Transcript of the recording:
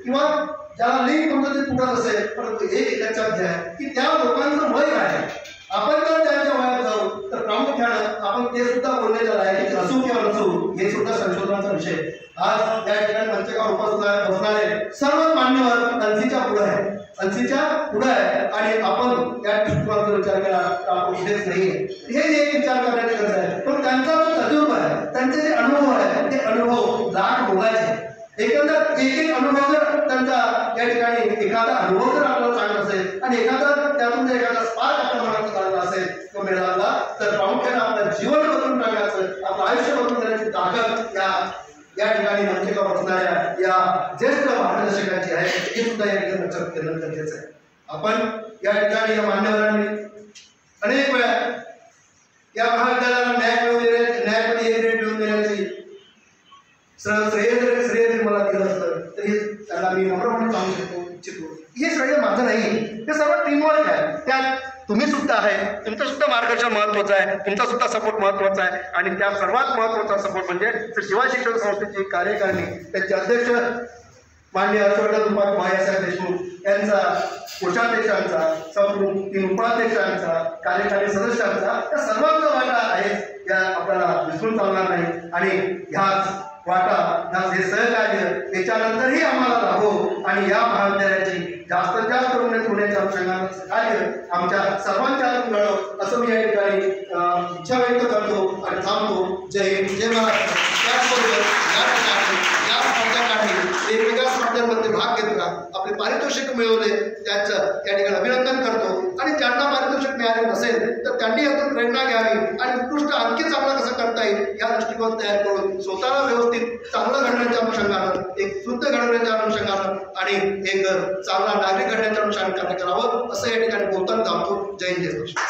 किंवा ज्याला लिंक म्हणतो ते तुटत असेल, परंतु एक लक्षात घ्या की त्या लोकांचं वय काय आहे. आपण जर त्यांच्या वयात जाऊ तर प्रामुख्यानं आपण ते सुद्धा बोलण्याच्या लायकीचे असू किंवा नसू हे सुद्धा संशोधनाचा विषय. आज या ठिकाणी मंचकावर बसणारे सर्व मान्यवर अन्सीच्या पुढे आहे, अन्सीच्या पुढे आहे आणि आपण त्या दृष्टिकोनाचा विचार केला तर आपण कुठेच नाहीये. हे जे एक विचार करण्याची गरज आहे. पण त्यांचा जो तजुर्बा आहे, त्यांचे जे अनुभव आहे ते अनुभव लाख बोलायचे. एकंदर एक अनुभव जर त्यांचा या ठिकाणी एखादा अनुभव जर आपल्याला सांगत असेल आणि एखादा त्यातून एखादा स्पार्क आपल्या मनात झाला असेल तो मिळाला तर प्रामुख्याने आपलं जीवन बदलून टाकण्याचं, आपलं आयुष्य बदलून देण्याची ताकद या ठिकाणी मंचकावर बसणाऱ्या या ज्येष्ठ मार्गदर्शकांची आहे. हे सुद्धा या ठिकाणी लक्षात घेणं गरजेचं आहे. आपण या ठिकाणी या मान्यवरांनी अनेक वेळा या महाविद्यालयाला न्याय मिळवून देण्याची श्रेय मला दिलं असतं तरी त्याला मी नम्रपणे सांगू इच्छितो. हे श्रेय माझं नाही, हे सर्व टीमवर्क आहे. त्यात तुम्ही सुद्धा आहे, तुमचं सुद्धा मार्गदर्शन महत्त्वाचं आहे, तुमचा सुद्धा सपोर्ट महत्त्वाचा आहे. आणि त्या सर्वात महत्त्वाचा सपोर्ट म्हणजे शिवाय शिक्षण संस्थेची कार्यकारिणी, त्यांचे अध्यक्ष माननीय स्वर्गीय बाळासाहेब देशमुख यांचा, कोषाध्यक्षांचा, संप्रमुख 3 उपाध्यक्षांचा, कार्यकारी सदस्यांचा, त्या सर्वांचा वाटा आहे या आपल्याला विसरून चालणार नाही. आणि ह्याच वाटा, हे सहकार्य त्याच्यानंतरही आम्हाला लाभो आणि या महाविद्यालयाची जास्तीत जास्त उन्नती होण्याच्या अनुषंगानं कार्य आमच्या सर्वांच्या हातून घडावं असं मी या ठिकाणी इच्छा व्यक्त करतो आणि थांबतो. जय हिंद, जय महाराष्ट्र. त्याचबरोबर या ठिकाणी या स्पर्धकांनी वेगवेगळ्या स्पर्धांमध्ये भाग घेतला, आपले पारितोषिक मिळवले, त्यांचं या ठिकाणी अभिनंदन करतो. आणि ज्यांना पारितोषिक मिळाले नसेल तर त्यांनी यातून प्रेरणा घ्यावी आणि उत्कृष्ट आणखी चांगलं कसं करता येईल या दृष्टिकोन तयार करून स्वतःला व्यवस्थित चांगलं घडण्याच्या अनुषंगानं, एक शुद्ध घडवण्याच्या अनुषंगानं आणि एक चांगला नागरिक घडण्याच्या अनुषंगानं कार्य करावं असं या ठिकाणी बोलताना थांबतो. जय हिंद, जय महाराष्ट्र.